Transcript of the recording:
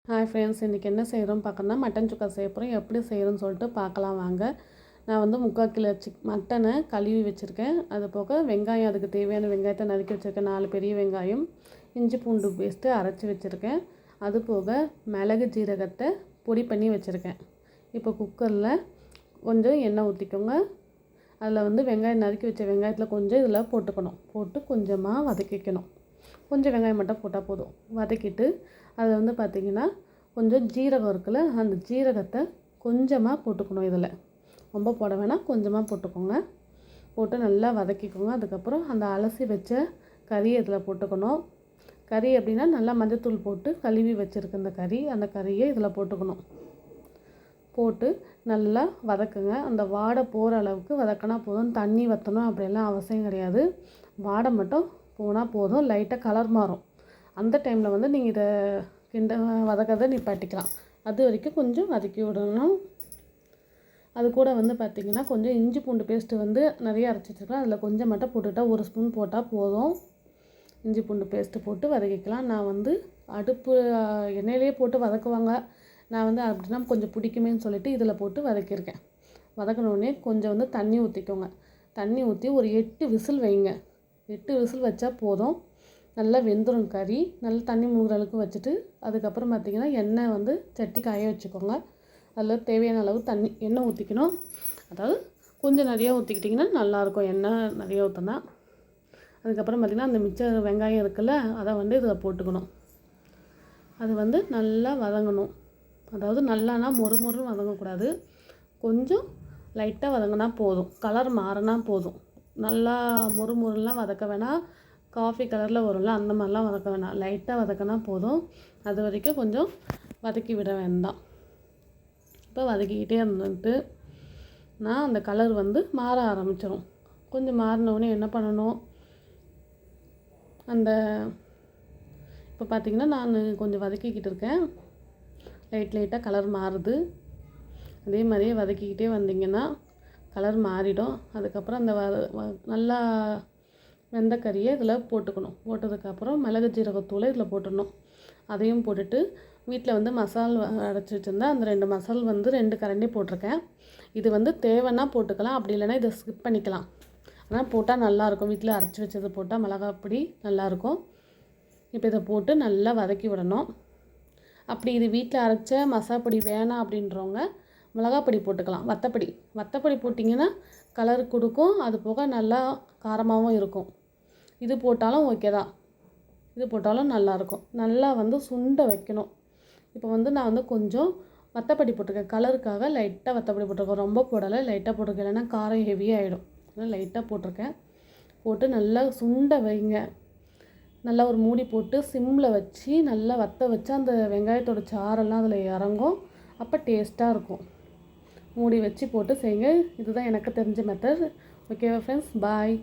Hi friends, இன்றைக்கி என்ன செய்கிறோம் பார்க்கணுன்னா மட்டன் சுக்கா செய்ய போகிறோம். எப்படி செய்கிறோன்னு சொல்லிட்டு பார்க்கலாம் வாங்க. நான் வந்து 3/4 கிலோ மட்டனை கழுவி வச்சுருக்கேன். அது போக வெங்காயம், அதுக்கு தேவையான வெங்காயத்தை நறுக்கி வச்சுருக்கேன். 4 பெரிய வெங்காயம், இஞ்சி பூண்டு பேஸ்ட்டு அரைச்சி வச்சுருக்கேன். அது போக மிளகு ஜீரகத்தை பொடி பண்ணி வச்சுருக்கேன். இப்போ குக்கரில் கொஞ்சம் எண்ணெய் ஊற்றிக்கோங்க. அதில் வந்து வெங்காயம் நறுக்கி வச்ச வெங்காயத்தில் கொஞ்சம் இதில் போட்டுக்கணும். போட்டு கொஞ்சமாக வதக்கிக்கணும். கொஞ்சம் வெங்காயம் மட்டும் போட்டால் போதும். வதக்கிட்டு அதில் வந்து பார்த்திங்கன்னா கொஞ்சம் ஜீரகம் இருக்குல்ல, அந்த ஜீரகத்தை கொஞ்சமாக போட்டுக்கணும். இதில் ரொம்ப போட வேணாம், கொஞ்சமாக போட்டுக்கோங்க. போட்டு நல்லா வதக்கிக்கோங்க. அதுக்கப்புறம் அந்த அலசி வச்ச கறியை இதில் போட்டுக்கணும். கறி அப்படின்னா நல்லா மஞ்சத்தூள் போட்டு கழுவி வச்சுருக்க அந்த கறியை இதில் போட்டுக்கணும். போட்டு நல்லா வதக்குங்க. அந்த வாடை போகிற அளவுக்கு வதக்கினா போதும். தண்ணி வற்றணும் அப்படியெல்லாம் அவசியம் கிடையாது. வாடை மட்டும் போனால் போதும். லைட்டாக கலர் மாறும். அந்த டைமில் வந்து நீங்கள் இதை வதக்கிறத நிப்பாட்டிக்கலாம். அது வரைக்கும் கொஞ்சம் வதக்கி விடணும். அது கூட வந்து பார்த்திங்கன்னா கொஞ்சம் இஞ்சி பூண்டு பேஸ்ட்டு வந்து நிறைய அரைச்சி வச்சுருக்கலாம். அதில் கொஞ்சம் மட்டும் போட்டுட்டால் 1 ஸ்பூன் போட்டால் போதும். இஞ்சி பூண்டு பேஸ்ட்டு போட்டு வதக்கிக்கலாம். நான் வந்து அடுப்பு எண்ணெயிலே போட்டு வதக்குவாங்க. நான் வந்து அப்படின்னா கொஞ்சம் பிடிக்குமேன்னு சொல்லிட்டு இதில் போட்டு வதக்கியிருக்கேன். வதக்கினோடனே கொஞ்சம் வந்து தண்ணி ஊற்றிக்கோங்க. தண்ணி ஊற்றி ஒரு 8 விசில் வைங்க. 8 விசில் வச்சா போதும். நல்லா வெந்துடும் கறி. நல்லா தண்ணி மூழ்கிற அளவுக்கு வச்சுட்டு அதுக்கப்புறம் பார்த்திங்கன்னா எண்ணெய் வந்து சட்டி காய வச்சுக்கோங்க. அதில் தேவையான அளவு எண்ணெய் ஊற்றிக்கணும். அதாவது கொஞ்சம் நிறையா ஊற்றிக்கிட்டிங்கன்னா நல்லாயிருக்கும். எண்ணெய் நிறைய ஊற்றினா. அதுக்கப்புறம் பார்த்திங்கன்னா அந்த மிச்ச வெங்காயம் இருக்குல்ல, அதை வந்து இதில் போட்டுக்கணும். அது வந்து நல்லா வதங்கணும். அதாவது நல்லானா மொறுமொறுன்னு வதங்கக்கூடாது. கொஞ்சம் லைட்டாக வதங்கினா போதும். கலர் மாறினா போதும். நல்லா மொறுமொறுலாம் வதக்க வேணாம். காஃபி கலரில் வரும்ல, அந்த மாதிரிலாம் வதக்க வேணாம். லைட்டாக வதக்கினா போதும். அது வரைக்கும் கொஞ்சம் வதக்கி விட வேண்டாம். இப்போ வதக்கிக்கிட்டே இருந்துட்டு அந்த கலர் வந்து மாற ஆரம்பிச்சிடும். கொஞ்சம் மாறினோடனே என்ன பண்ணணும், இப்போ பார்த்திங்கன்னா நான் கொஞ்சம் வதக்கிக்கிட்டு இருக்கேன். லைட்டாக கலர் மாறுது. அதே மாதிரியே வதக்கிக்கிட்டே வந்திங்கன்னா கலர் மாறிடும். அதுக்கப்புறம் அந்த நல்லா வெந்த கறியை இதில் போட்டுக்கணும். போட்டதுக்கப்புறம் மிளகு ஜீரகத்தூளை இதில் போட்டுடணும். அதையும் போட்டுட்டு வீட்டில் வந்து மசால் அரைச்சி வச்சுருந்தா அந்த 2 மசால் வந்து 2 கரண்டி போட்டிருக்கேன். இது வந்து தேவைன்னா போட்டுக்கலாம், அப்படி இல்லைன்னா இதை ஸ்கிப் பண்ணிக்கலாம். ஆனால் போட்டால் நல்லாயிருக்கும். வீட்டில் அரைச்சி வச்சது போட்டால் மிளகாப்பொடி நல்லாயிருக்கும். இப்போ இதை போட்டு நல்லா வதக்கி விடணும். அப்படி இது வீட்டில் அரைச்ச மசாப்பொடி வேணாம் அப்படின்றவங்க மிளகாப்பொடி போட்டுக்கலாம். வத்தப்பொடி போட்டிங்கன்னா கலர் கொடுக்கும். அது போக நல்லா காரமாகவும் இருக்கும். இது போட்டாலும் ஓகே தான். இது போட்டாலும் நல்லாயிருக்கும். நல்லா வந்து சுண்ட வைக்கணும். இப்போ வந்து நான் வந்து கொஞ்சம் வத்தப்பொடி போட்டிருக்கேன். கலருக்காக லைட்டாக வத்தப்பொடி போட்டிருக்கேன். ரொம்ப போடலை, லைட்டாக போட்டிருக்கேன். இல்லைன்னா காரம் ஹெவியாகிடும். அதனால் லைட்டாக போட்டிருக்கேன். போட்டு நல்லா சுண்ட வைங்க. நல்லா ஒரு மூடி போட்டு சிம்மில் வச்சு நல்லா வற்ற வச்சு அந்த வெங்காயத்தோட சாரெல்லாம் அதில் இறங்கும். அப்போ டேஸ்ட்டாக இருக்கும். மூடி வச்சு போட்டு செய்யுங்க. இதுதான் எனக்கு தெரிஞ்ச மெத்தட். ஓகேவா ஃப்ரெண்ட்ஸ், பாய்.